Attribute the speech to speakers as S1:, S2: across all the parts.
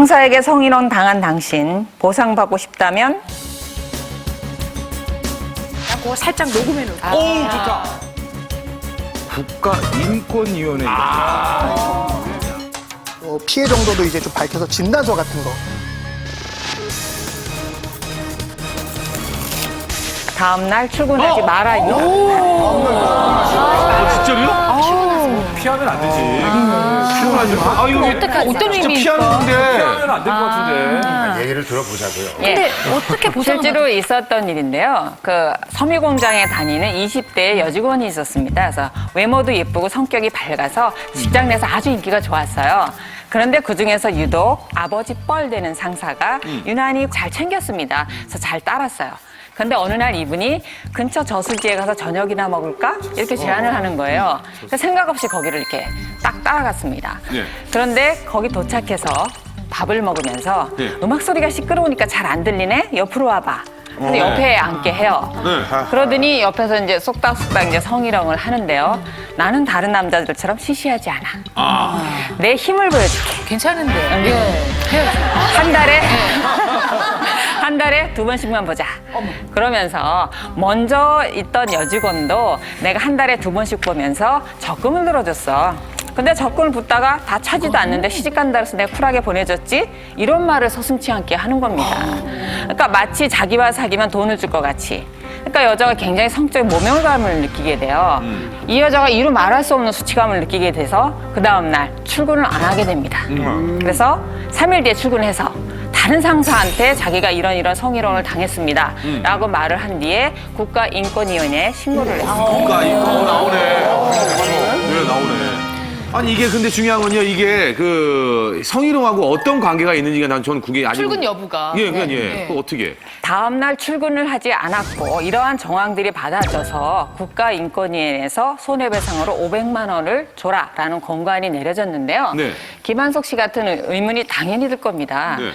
S1: 형사에게 성희롱 당한 당신 보상받고 싶다면?
S2: 그거 살짝 녹음해 놓을게요.
S3: 오, 좋다. 국가인권위원회.
S4: 피해 정도도 이제 좀 밝혀서 진단서 같은 거.
S1: 다음 날 출근하지 말아요.
S3: 진짜로요? 피하면 안 되지. 피하면 아, 이거
S2: 어떤
S3: 진짜
S2: 의미일까?
S3: 피하는데. 피하면 안 될 것 같은데.
S5: 얘기를 들어보자고요.
S2: 근데 어떻게 보상을
S1: 실제로 있었던 일인데요. 그 섬유공장에 다니는 20대 여직원이 있었습니다. 그래서 외모도 예쁘고 성격이 밝아서 직장 내에서 아주 인기가 좋았어요. 그런데 그중에서 유독 아버지 뻘 되는 상사가 유난히 잘 챙겼습니다. 그래서 잘 따랐어요. 근데 어느 날 이분이 근처 저수지에 가서 저녁이나 먹을까? 이렇게 제안을 하는 거예요. 그래서 생각 없이 거기를 이렇게 딱 따라갔습니다.
S3: 네.
S1: 그런데 거기 도착해서 밥을 먹으면서
S3: 네.
S1: 음악 소리가 시끄러우니까 잘 안 들리네? 옆으로 와봐. 근데 옆에 앉게 해요. 그러더니 옆에서 이제 쏙닥쏙닥 이제 성희롱을 하는데요. 나는 다른 남자들처럼 시시하지 않아. 내 힘을 보여줄게.
S2: 괜찮은데. 해야죠.
S1: 한 달에 2번씩만 보자. 그러면서 먼저 있던 여직원도 내가 한 달에 2번씩 보면서 적금을 들어줬어. 근데 적금을 붓다가 다 차지도 않는데 시집간다 해서 내가 쿨하게 보내줬지? 이런 말을 서슴지 않게 하는 겁니다. 그러니까 마치 자기와 사귀면 돈을 줄 것 같이. 그러니까 여자가 굉장히 성적인 모멸감을 느끼게 돼요. 이 여자가 이루 말할 수 없는 수치감을 느끼게 돼서 그 다음날 출근을 안 하게 됩니다. 그래서 3일 뒤에 출근해서 다른 상사한테 자기가 이런 성희롱을 당했습니다. 라고 말을 한 뒤에 국가인권위원회에 신고를 했습니다.
S3: 국가인권 나오네. 네, 나오네. 아니 이게 근데 중요한 건요. 이게 그 성희롱하고 어떤 관계가 있는지가 난 저는 그게 아직
S2: 출근 여부가.
S3: 예, 그냥 예. 그 어떻게?
S1: 다음 날 출근을 하지 않았고 이러한 정황들이 받아져서 국가인권위원회에서 손해배상으로 500만 원을 줘라라는 권고안이 내려졌는데요.
S3: 네.
S1: 김한석 씨 같은 의문이 당연히 들 겁니다.
S3: 네.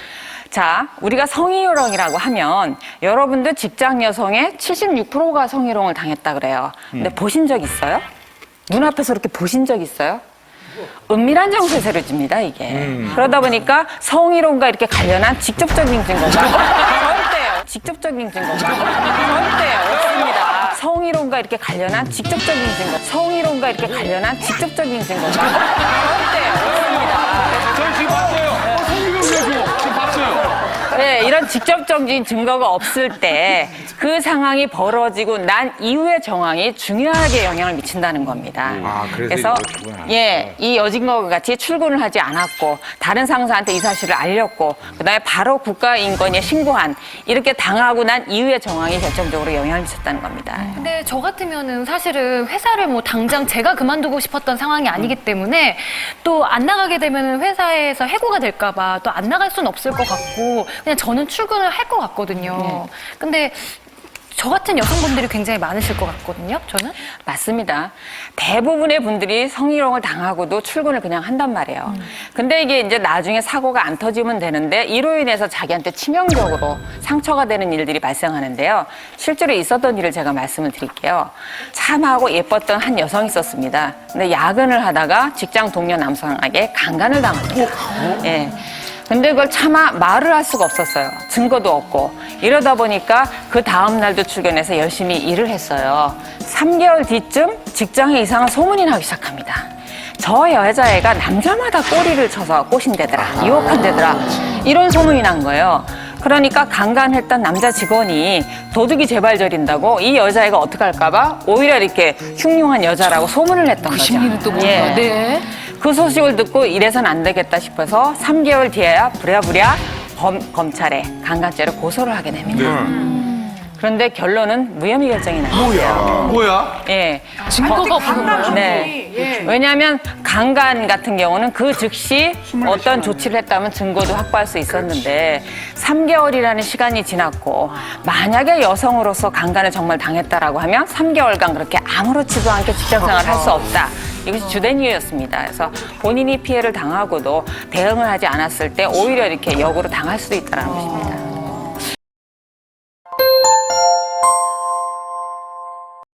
S1: 자, 우리가 성희롱이라고 하면 여러분들 직장 여성의 76%가 성희롱을 당했다 그래요. 근데 보신 적 있어요? 눈앞에서 이렇게 보신 적 있어요? 은밀한 장소에서 이루어집니다, 이게. 그러다 보니까 성희롱과 이렇게 관련한 직접적인 증거가 절대요. 직접적인 증거가 절대요. 없습니다. 성희롱과 이렇게 관련한 직접적인 증거. 성희롱과 이렇게 관련한 직접적인 증거가 절대요. 없습니다.
S3: 저희 지금 봤어요. 성희롱이라고 지금 봤어요.
S1: 네, 이런 직접적인 증거가 없을 때 그 상황이 벌어지고 난 이후의 정황이 중요하게 영향을 미친다는 겁니다. 그래서 예, 이 여직원과 같이 출근을 하지 않았고 다른 상사한테 이 사실을 알렸고 그다음에 바로 국가인권위에 신고한 이렇게 당하고 난 이후의 정황이 결정적으로 영향을 미쳤다는 겁니다.
S6: 근데 저 같으면은 사실은 회사를 뭐 당장 제가 그만두고 싶었던 상황이 아니기 때문에 또 안 나가게 되면은 회사에서 해고가 될까봐 또 안 나갈 수는 없을 것 같고 그냥 저는 출근을 할 것 같거든요. 근데 저 같은 여성분들이 굉장히 많으실 것 같거든요, 저는.
S1: 맞습니다. 대부분의 분들이 성희롱을 당하고도 출근을 그냥 한단 말이에요. 근데 이게 이제 나중에 사고가 안 터지면 되는데 이로 인해서 자기한테 치명적으로 상처가 되는 일들이 발생하는데요. 실제로 있었던 일을 제가 말씀을 드릴게요. 참하고 예뻤던 한 여성이 있었습니다. 근데 야근을 하다가 직장 동료 남성에게 강간을 당합니다. 예. 근데 그걸 차마 말을 할 수가 없었어요. 증거도 없고. 이러다 보니까 그 다음 날도 출근해서 열심히 일을 했어요. 3개월 뒤쯤 직장에 이상한 소문이 나기 시작합니다. 저 여자애가 남자마다 꼬리를 쳐서 꼬신대더라, 유혹한대더라, 이런 소문이 난 거예요. 그러니까 강간했던 남자 직원이 도둑이 재발절인다고 이 여자애가 어떻게 할까봐 오히려 이렇게 흉흉한 여자라고 소문을 냈던 거죠.
S2: 심리는 또 뭔가.
S1: 예.
S2: 네.
S1: 그 소식을 듣고 이래선 안 되겠다 싶어서 3개월 뒤에야 부랴부랴 검찰에 강간죄로 고소를 하게 됩니다. 그런데 결론은 무혐의 결정이 나요.
S3: 뭐야?
S1: 예.
S2: 증거가 없는 거예요.
S1: 네. 왜냐하면 강간 같은 경우는 그 즉시 어떤 조치를 했다면 증거도 확보할 수 있었는데 3개월이라는 시간이 지났고 만약에 여성으로서 강간을 정말 당했다라고 하면 3개월간 그렇게 아무렇지도 않게 직장생활을 할 수 없다. 이것이 주된 이유였습니다. 그래서 본인이 피해를 당하고도 대응을 하지 않았을 때 오히려 이렇게 역으로 당할 수도 있다는 것입니다.